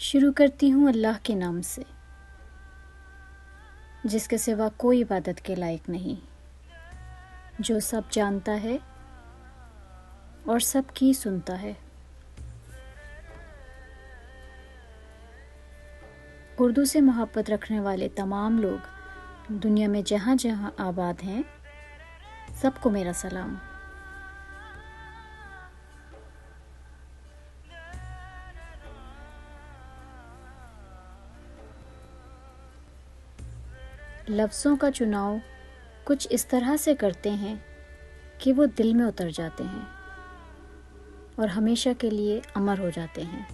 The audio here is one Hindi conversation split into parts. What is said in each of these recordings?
शुरू करती हूँ अल्लाह के नाम से, जिसके सिवा कोई इबादत के लायक नहीं, जो सब जानता है और सबकी सुनता है। उर्दू से मोहब्बत रखने वाले तमाम लोग दुनिया में जहाँ जहाँ आबाद हैं, सबको मेरा सलाम। लफ्ज़ों का चुनाव कुछ इस तरह से करते हैं कि वो दिल में उतर जाते हैं और हमेशा के लिए अमर हो जाते हैं।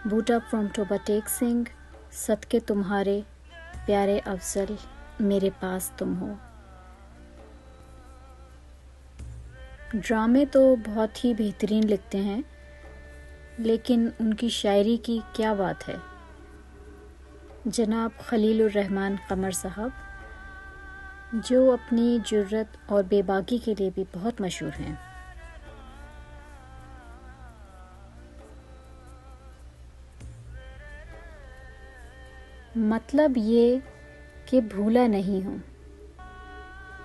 बूटा फ्रॉम टोबा टेक सिंह, सदके तुम्हारे प्यारे अफजल, मेरे पास तुम हो। ड्रामे तो बहुत ही बेहतरीन लिखते हैं, लेकिन उनकी शायरी की क्या बात है। जनाब खलीलुर रहमान कमर साहब, जो अपनी जुर्रत और बेबाकी के लिए भी बहुत मशहूर हैं। मतलब ये कि भूला नहीं हूँ,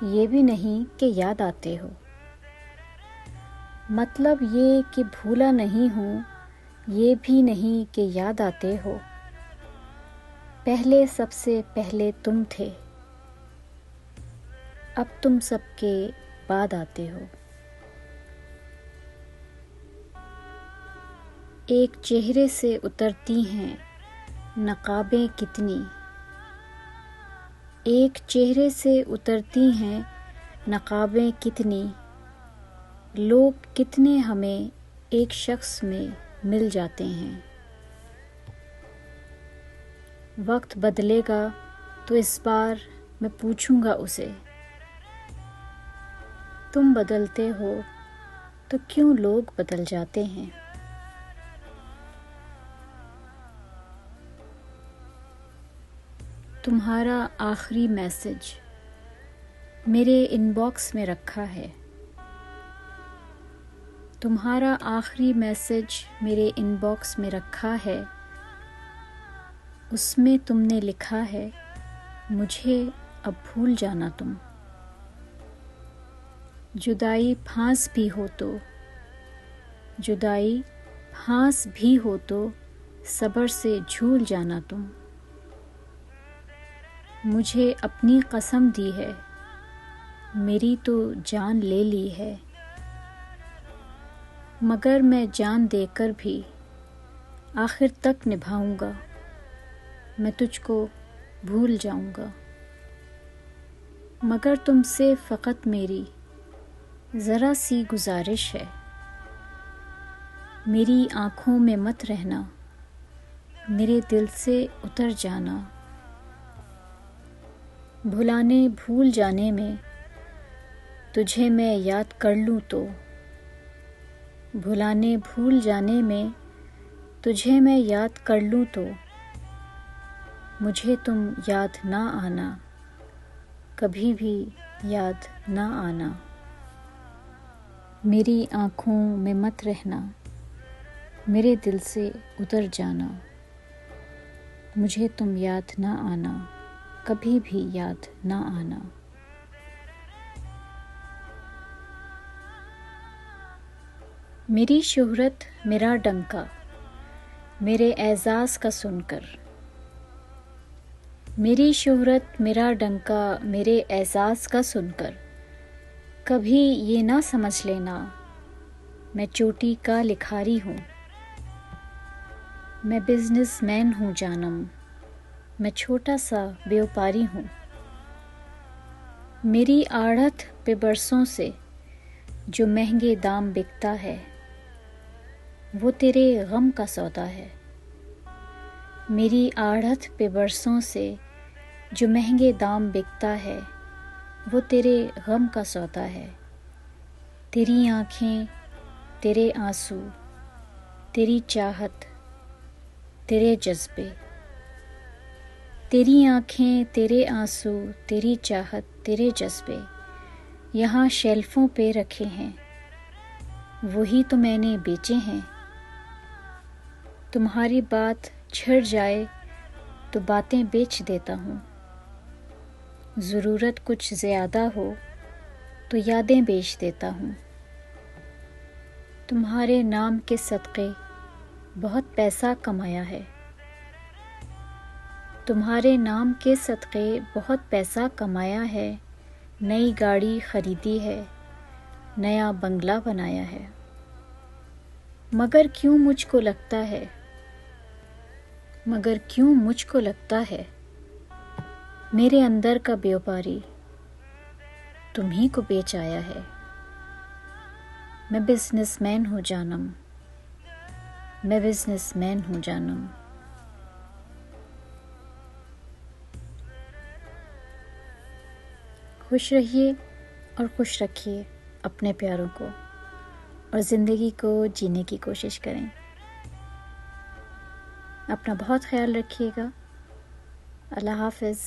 ये भी नहीं कि याद आते हो। मतलब ये कि भूला नहीं हूँ, ये भी नहीं कि याद आते हो। पहले सबसे पहले तुम थे, अब तुम सबके बाद आते हो। एक चेहरे से उतरती हैं नकाबें कितनी, एक चेहरे से उतरती हैं नकाबें कितनी। लोग कितने हमें एक शख्स में मिल जाते हैं। वक्त बदलेगा तो इस बार मैं पूछूंगा उसे, तुम बदलते हो तो क्यों लोग बदल जाते हैं। तुम्हारा आखिरी मैसेज मेरे इनबॉक्स में रखा है। तुम्हारा आखिरी मैसेज मेरे इनबॉक्स में रखा है। उसमें तुमने लिखा है, मुझे अब भूल जाना तुम। जुदाई फांस भी हो तो, जुदाई फांस भी हो तो सब्र से झूल जाना तुम। मुझे अपनी कसम दी है, मेरी तो जान ले ली है। मगर मैं जान देकर भी आखिर तक निभाऊंगा, मैं तुझको भूल जाऊंगा। मगर तुमसे फ़कत मेरी ज़रा सी गुजारिश है, मेरी आँखों में मत रहना, मेरे दिल से उतर जाना। भुलाने भूल जाने में तुझे मैं याद कर लूँ तो, भुलाने भूल जाने में तुझे मैं याद कर लूँ तो, मुझे तुम याद ना आना, कभी भी याद ना आना। मेरी आँखों में मत रहना, मेरे दिल से उतर जाना। मुझे तुम याद ना आना, कभी भी याद ना आना। मेरी शोहरत मेरा डंका मेरे एजाज़ का सुनकर, मेरी शोहरत मेरा डंका मेरे एजाज़ का सुनकर, कभी ये ना समझ लेना मैं चोटी का लिखारी हूँ। मैं बिजनेसमैन हूँ जानम, मैं छोटा सा व्यापारी हूँ। मेरी आढ़त पे बरसों से जो महंगे दाम बिकता है, वो तेरे गम का सौदा है। मेरी आढ़त पे बरसों से जो महंगे दाम बिकता है, वो तेरे गम का सौदा है। तेरी आँखें, तेरे आंसू, तेरी चाहत, तेरे जज्बे। तेरी आँखें, तेरे आंसू, तेरी चाहत, तेरे जज्बे यहाँ शेल्फों पे रखे हैं, वही तो मैंने बेचे हैं। तुम्हारी बात छिड़ जाए तो बातें बेच देता हूँ। ज़रूरत कुछ ज़्यादा हो तो यादें बेच देता हूँ। तुम्हारे नाम के सदक़े बहुत पैसा कमाया है। तुम्हारे नाम के सदक़े बहुत पैसा कमाया है। नई गाड़ी ख़रीदी है, नया बंगला बनाया है। मगर क्यों मुझको लगता है मेरे अंदर का व्यापारी तुम्ही को बेच आया है। मैं बिजनेसमैन हूँ जानम। खुश रहिए और खुश रखिए अपने प्यारों को और ज़िंदगी को जीने की कोशिश करें। अपना बहुत ख्याल रखिएगा। अल्लाह हाफ़िज़।